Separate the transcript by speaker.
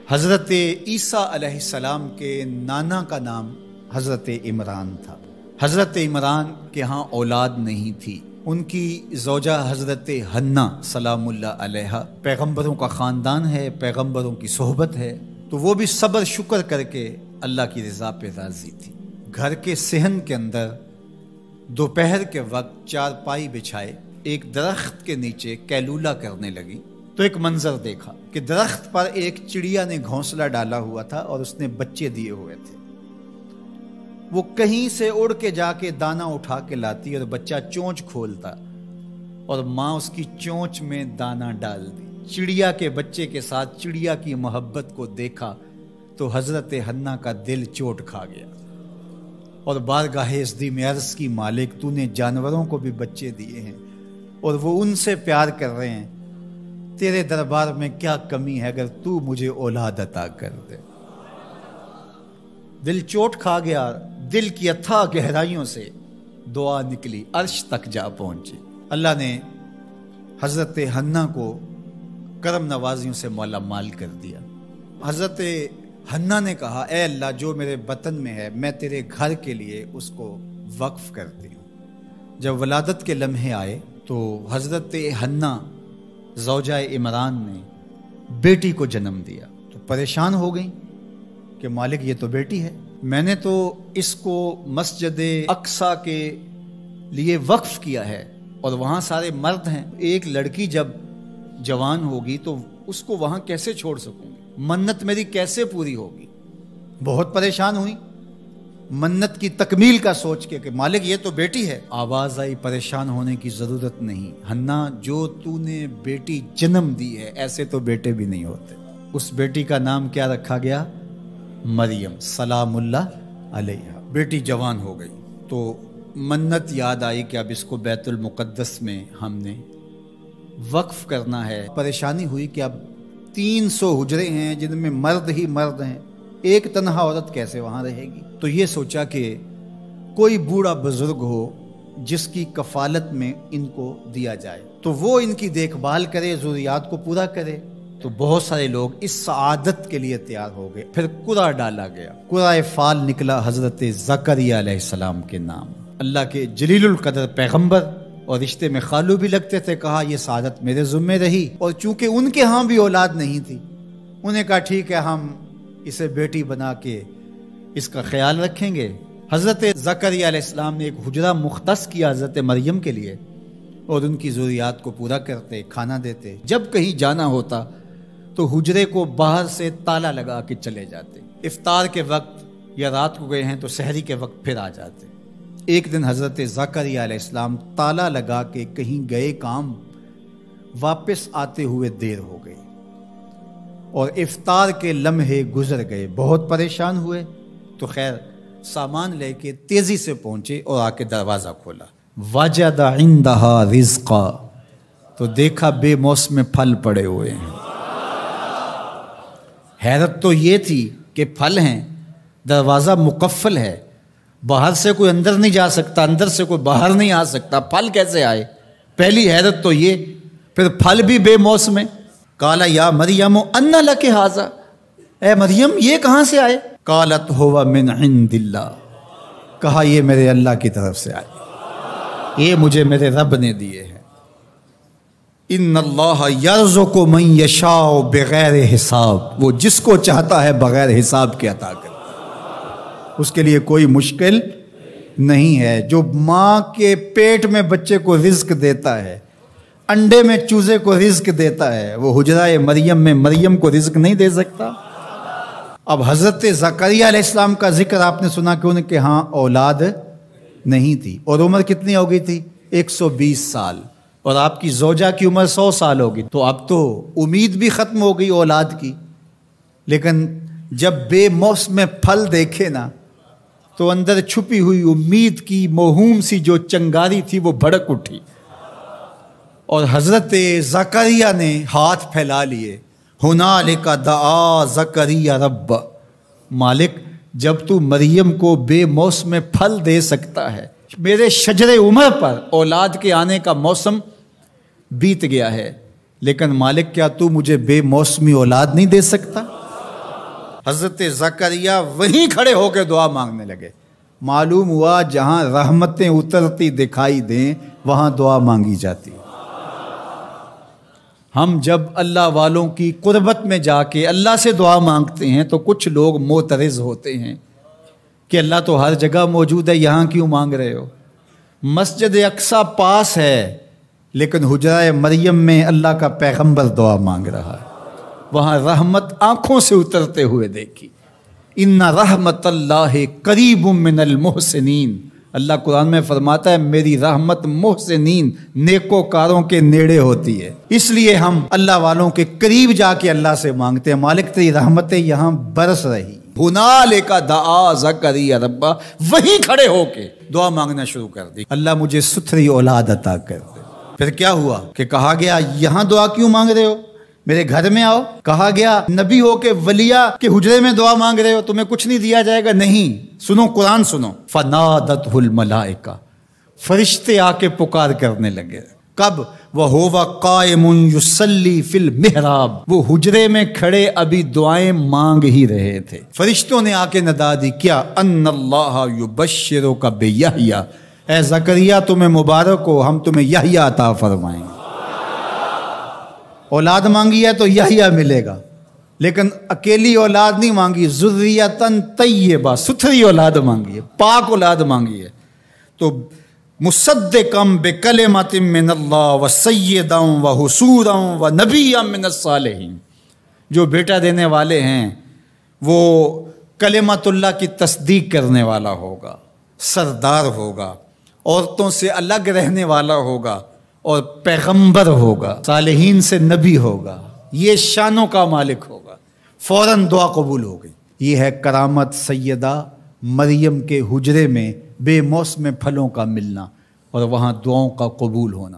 Speaker 1: حضرت عیسیٰ علیہ السلام کے نانا کا نام حضرت عمران تھا۔ حضرت عمران کے ہاں اولاد نہیں تھی۔ ان کی زوجہ حضرت حنا سلام اللہ علیہ، پیغمبروں کا خاندان ہے، پیغمبروں کی صحبت ہے، تو وہ بھی صبر شکر کر کے اللہ کی رضا پہ راضی تھی۔ گھر کے صحن کے اندر دوپہر کے وقت چارپائی بچھائے ایک درخت کے نیچے قیلولہ کرنے لگی تو ایک منظر دیکھا کہ درخت پر ایک چڑیا نے گھونسلہ ڈالا ہوا تھا اور اس نے بچے دیے ہوئے تھے۔ وہ کہیں سے اڑ کے جا کے دانا اٹھا کے لاتی اور بچہ چونچ کھولتا اور ماں اس کی چونچ میں دانا ڈال دی۔ چڑیا کے بچے کے ساتھ چڑیا کی محبت کو دیکھا تو حضرت حنا کا دل چوٹ کھا گیا اور بارگاہ عزدی میں عرض کی، مالک تو نے جانوروں کو بھی بچے دیے ہیں اور وہ ان سے پیار کر رہے ہیں، تیرے دربار میں کیا کمی ہے اگر تو مجھے اولاد عطا کر دے۔ دل چوٹ کھا گیا، دل کی اتھاہ گہرائیوں سے دعا نکلی، عرش تک جا پہنچی۔ اللہ نے حضرت حنا کو کرم نوازیوں سے مالا مال کر دیا۔ حضرت حنا نے کہا، اے اللہ جو میرے بطن میں ہے میں تیرے گھر کے لیے اس کو وقف کرتی ہوں۔ جب ولادت کے لمحے آئے تو حضرت حنا زوجہ عمران نے بیٹی کو جنم دیا تو پریشان ہو گئی کہ مالک یہ تو بیٹی ہے، میں نے تو اس کو مسجد اقصیٰ کے لیے وقف کیا ہے اور وہاں سارے مرد ہیں، ایک لڑکی جب جوان ہوگی تو اس کو وہاں کیسے چھوڑ سکوں گی، منت میری کیسے پوری ہوگی۔ بہت پریشان ہوئی منت کی تکمیل کا سوچ کے کہ مالک یہ تو بیٹی ہے۔ آواز آئی، پریشان ہونے کی ضرورت نہیں حنا، جو تو نے بیٹی جنم دی ہے ایسے تو بیٹے بھی نہیں ہوتے۔ اس بیٹی کا نام کیا رکھا گیا؟ مریم سلام اللہ علیہ۔ بیٹی جوان ہو گئی تو منت یاد آئی کہ اب اس کو بیت المقدس میں ہم نے وقف کرنا ہے۔ پریشانی ہوئی کہ اب 300 حجرے ہیں جن میں مرد ہی مرد ہیں، ایک تنہا عورت کیسے وہاں رہے گی؟ تو یہ سوچا کہ کوئی بوڑھا بزرگ ہو جس کی کفالت میں ان کو دیا جائے تو وہ ان کی دیکھ بھال کرے، ضروریات کو پورا کرے۔ تو بہت سارے لوگ اس سعادت کے لیے تیار ہو گئے۔ پھر قرعہ ڈالا گیا، قرعہ فال نکلا حضرت زکریا علیہ السلام کے نام۔ اللہ کے جلیل القدر پیغمبر اور رشتے میں خالو بھی لگتے تھے، کہا یہ سعادت میرے ذمہ رہی، اور چونکہ ان کے ہاں بھی اولاد نہیں تھی انہیں کہا ٹھیک ہے ہم اسے بیٹی بنا کے اس کا خیال رکھیں گے۔ حضرت زکریا علیہ السلام نے ایک حجرہ مختص کیا حضرت مریم کے لیے اور ان کی ضروریات کو پورا کرتے، کھانا دیتے۔ جب کہیں جانا ہوتا تو حجرے کو باہر سے تالا لگا کے چلے جاتے، افطار کے وقت یا رات کو گئے ہیں تو سحری کے وقت پھر آ جاتے۔ ایک دن حضرت زکریا علیہ السلام تالا لگا کے کہیں گئے کام، واپس آتے ہوئے دیر ہو گئی اور افطار کے لمحے گزر گئے، بہت پریشان ہوئے تو خیر سامان لے کے تیزی سے پہنچے اور آ کے دروازہ کھولا، وجد عندہا رزقا، تو دیکھا بے موسم پھل پڑے ہوئے ہیں۔ حیرت تو یہ تھی کہ پھل ہیں، دروازہ مقفل ہے، باہر سے کوئی اندر نہیں جا سکتا، اندر سے کوئی باہر نہیں آ سکتا، پھل کیسے آئے؟ پہلی حیرت تو یہ، پھر پھل بھی بے موسم ہے۔ قال یا مریم ان لک ھذا، اے مریم یہ کہاں سے آئے؟ قالت هو من عند اللہ، کہا یہ میرے اللہ کی طرف سے آئے، یہ مجھے میرے رب نے دیے ہیں۔ ان اللہ یرزق من یشاء بغیر حساب، وہ جس کو چاہتا ہے بغیر حساب کے عطا کرتا ہے، اس کے لیے کوئی مشکل نہیں ہے۔ جو ماں کے پیٹ میں بچے کو رزق دیتا ہے، انڈے میں چوزے کو رزق دیتا ہے، وہ حجرہ مریم میں مریم کو رزق نہیں دے سکتا؟ اب حضرت زکریا علیہ السلام کا ذکر آپ نے سنا کہ ان کے ہاں اولاد نہیں تھی، اور عمر کتنی ہو گئی تھی؟ 120 سال، اور آپ کی زوجہ کی عمر 100 سال ہوگی، تو اب تو امید بھی ختم ہو گئی اولاد کی۔ لیکن جب بے موسم پھل دیکھے نا تو اندر چھپی ہوئی امید کی موہوم سی جو چنگاری تھی وہ بھڑک اٹھی، اور حضرت زکریا نے ہاتھ پھیلا لیے، ہنالک دعا زکریا رب، مالک جب تو مریم کو بے موسم پھل دے سکتا ہے، میرے شجر عمر پر اولاد کے آنے کا موسم بیت گیا ہے، لیکن مالک کیا تو مجھے بے موسمی اولاد نہیں دے سکتا؟ حضرت زکریا وہیں کھڑے ہو کے دعا مانگنے لگے۔ معلوم ہوا جہاں رحمتیں اترتی دکھائی دیں وہاں دعا مانگی جاتی۔ ہم جب اللہ والوں کی قربت میں جا کے اللہ سے دعا مانگتے ہیں تو کچھ لوگ معترض ہوتے ہیں کہ اللہ تو ہر جگہ موجود ہے، یہاں کیوں مانگ رہے ہو؟ مسجد اقصی پاس ہے لیکن حجرہ مریم میں اللہ کا پیغمبر دعا مانگ رہا ہے، وہاں رحمت آنکھوں سے اترتے ہوئے دیکھی۔ ان رحمت اللہ قریب من المحسنین، اللہ قرآن میں فرماتا ہے میری رحمت محسنین نیکوکاروں کے نیڑے ہوتی ہے، اس لیے ہم اللہ والوں کے قریب جا کے اللہ سے مانگتے ہیں، مالک تیری رحمتیں یہاں برس رہی۔ ہنالک دعا زکریا ربہ، وہیں کھڑے ہو کے دعا مانگنا شروع کر دی، اللہ مجھے ستھری اولاد عطا کر دے۔ پھر کیا ہوا کہ کہا گیا یہاں دعا کیوں مانگ رہے ہو، میرے گھر میں آؤ۔ کہا گیا نبی ہو کے ولیہ کے حجرے میں دعا مانگ رہے ہو، تمہیں کچھ نہیں دیا جائے گا؟ نہیں، سنو قرآن سنو۔ فنادتہ الملائکہ، فرشتے آ کے پکار کرنے لگے۔ کب؟ وَهُوَ قَائِمٌ يُصَلِّي فِي الْمِحْرَابِ، وہ حجرے میں کھڑے ابھی دعائیں مانگ ہی رہے تھے، فرشتوں نے آ کے ندا دی کیا؟ ان اللہ یبشرک بیحییٰ، اے زکریا تمہیں مبارک ہو، ہم تمہیں یحییٰ عطا فرمائیں گے۔ اولاد مانگی ہے تو یحییٰ ملے گا، لیکن اکیلی اولاد نہیں مانگی، ذریۃً طیبہ، ستھری اولاد مانگی ہے، پاک اولاد مانگی ہے۔ تو مصدقاً بکلمۃ من اللہ وسیداً وحصوراً ونبیاً من الصالحین، جو بیٹا دینے والے ہیں وہ کلمت اللہ کی تصدیق کرنے والا ہوگا، سردار ہوگا، عورتوں سے الگ رہنے والا ہوگا اور پیغمبر ہوگا، صالحین سے نبی ہوگا، یہ شانوں کا مالک ہوگا۔ فوراً دعا قبول ہو گئی۔ یہ ہے کرامت سیدہ مریم کے حجرے میں بے موسم پھلوں کا ملنا اور وہاں دعاؤں کا قبول ہونا۔